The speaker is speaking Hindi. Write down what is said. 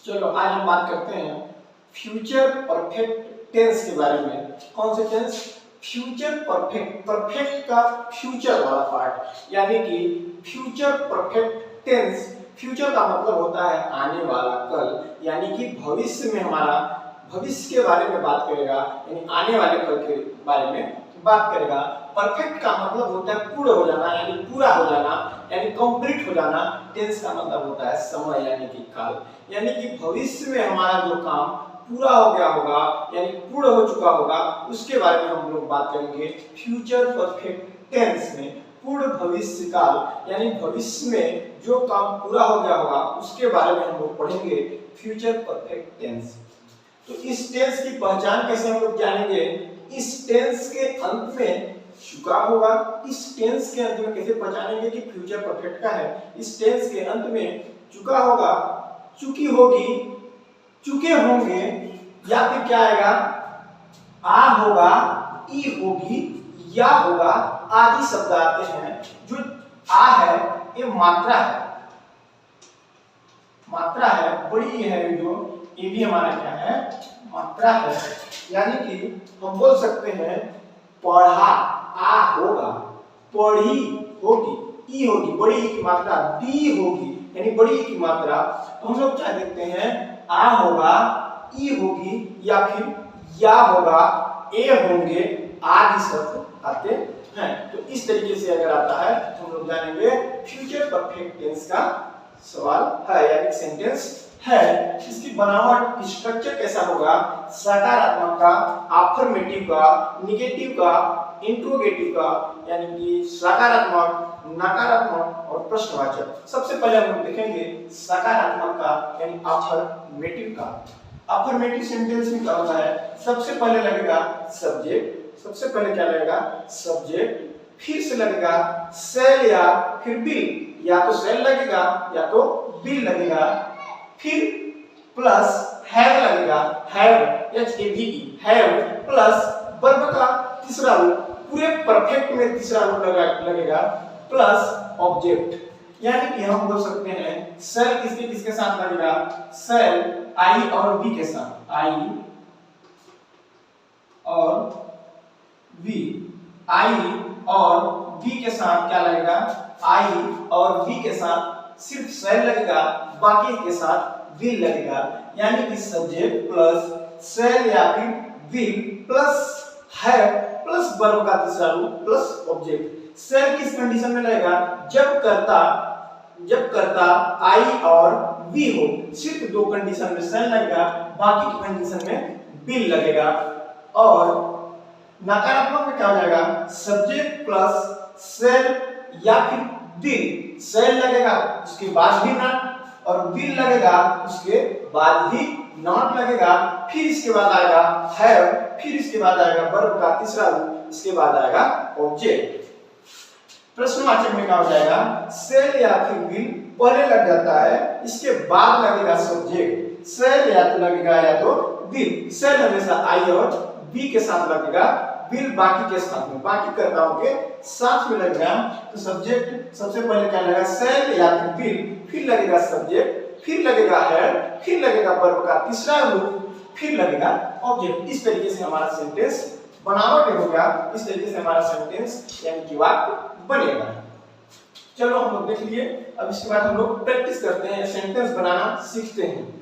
चलो आज हम बात करते हैं फ्यूचर परफेक्ट टेंस के बारे में। कौन से टेंस? फ्यूचर परफेक्ट, परफेक्ट का फ्यूचर वाला पार्ट, यानी कि फ्यूचर परफेक्ट टेंस। फ्यूचर का मतलब होता है आने वाला कल, यानी कि भविष्य में हमारा भविष्य के बारे में बात करेगा, यानी आने वाले कल के बारे में बात करेगा। परफेक्ट का मतलब होता है पूर्ण हो जाना, यानी पूरा हो जाना, यानी कंप्लीट हो जाना। टेंस का मतलब होता है समय, यानी कि काल, यानी कि भविष्य में हमारा जो काम पूरा हो गया होगा, यानी पूर्ण हो चुका होगा, उसके बारे में हम लोग बात करेंगे फ्यूचर परफेक्ट टेंस में। पूर्ण भविष्य काल, यानी भविष्य में जो काम पूरा हो गया होगा उसके बारे में हम लोग पढ़ेंगे फ्यूचर परफेक्ट टेंस। तो इस टेंस की पहचान कैसे हम लोग जानेंगे? इस टेंस के अंत में चुका होगा। इस टेंस के अंत में कैसे पहचानेंगे कि फ्यूचर परफेक्ट का है? इस टेंस के अंत में चुका होगा, चुकी होगी, चुके होंगे, या फिर क्या आएगा? आ होगा, ई होगी, या होगा, आदि शब्द आते हैं। जो आ है ये मात्रा है, मात्रा है, बड़ी है जो, ये भी हमारा क्या है? मात्रा है। यानी कि हम बोल सकते हैं पढ़ा, आ होगा, पढ़ी होगी, ई होगी, बड़ी ई की मात्रा, दी होगी, यानी बड़ी ई की मात्रा। तो हम लोग क्या देखते हैं? आ होगा, ई होगी, या फिर या होगा, ए होंगे, आदि शब्द आते हैं। तो इस तरीके से अगर आता है तो हम लोग जानेंगे फ्यूचर परफेक्ट टेंस का सवाल है, यानी सेंटेंस है। इसकी बनावट, स्ट्रक्चर कैसा होगा? सकारात्मक का, अफर्मेटिव का, निगेटिव का, इंट्रोगेटिव का, यानी कि सकारात्मक, नकारात्मक और प्रश्नवाचक। सबसे पहले हम लोग देखेंगे सकारात्मक का, यानी अफर्मेटिव का। अफर्मेटिव सेंटेंस में क्या होता है? सबसे पहले लगेगा सब्जेक्ट, सबसे पहले क्या लगेगा? सब्जेक्ट, फिर से लगेगा सेल या फिर बिल, या तो सेल लगेगा या तो बिल लगेगा, फिर प्लस हैव लगेगा, have, HAVE, have, plus verb का तीसरा रूप, पूरे परफेक्ट में तीसरा रूप लगेगा, प्लस ऑब्जेक्ट। यानी कि हम बोल सकते हैं सेल किसके किसके साथ लगेगा? सेल आई और बी के साथ, आई और वी, आई और बी के साथ क्या लगेगा? आई और बी के साथ सिर्फ सेल लगेगा, बाकी के साथ विल लगेगा। यानी कि सब्जेक्ट प्लस सेल या फिर will plus have plus verb का तीसरा रूप प्लस ऑब्जेक्ट। सेल किस कंडीशन में लगेगा? जब कर्ता आई और वी हो, सिर्फ दो कंडीशन में सेल लगेगा, बाकी की कंडीशन में विल लगेगा। और नकारात्मक में क्या हो जाएगा? सब्जेक्ट प्लस सेल या फिर विल, सेल लगेगा उसके बाद भी नॉट, और विल लगेगा उसके बाद भी नॉट लगेगा, फिर इसके बाद आएगा हैव, फिर इसके बाद आएगा वर्ब का तीसरा रूप, इसके बाद आएगा ऑब्जेक्ट। प्रश्नवाचक में क्या हो जाएगा? सेल या फिर विल पहले लग जाता है, इसके बाद लगेगा सब्जेक्ट। सेल या तो लगेगा या तो विल, सेल हमेशा आई और बी के साथ लगेगा, विल बाकी के साथ में, बाकी कर्ताओं के साथ में लगेगा। तो सब्जेक्ट सबसे पहले क्या लगेगा? सेल या फिर विल, फिर लगेगा सब्जेक्ट, फिर लगेगा हैव, फिर लगेगा वर्ब का तीसरा रूप, फिर लगेगा ऑब्जेक्ट। इस तरीके से हमारा सेंटेंस बनावट हो गया, इस तरीके से हमारा सेंटेंस यानी कि वाक्य बनेगा। चलो हम लोग देख लिए, अब इसके बाद हम लोग प्रैक्टिस करते हैं, सेंटेंस बनाना सीखते हैं।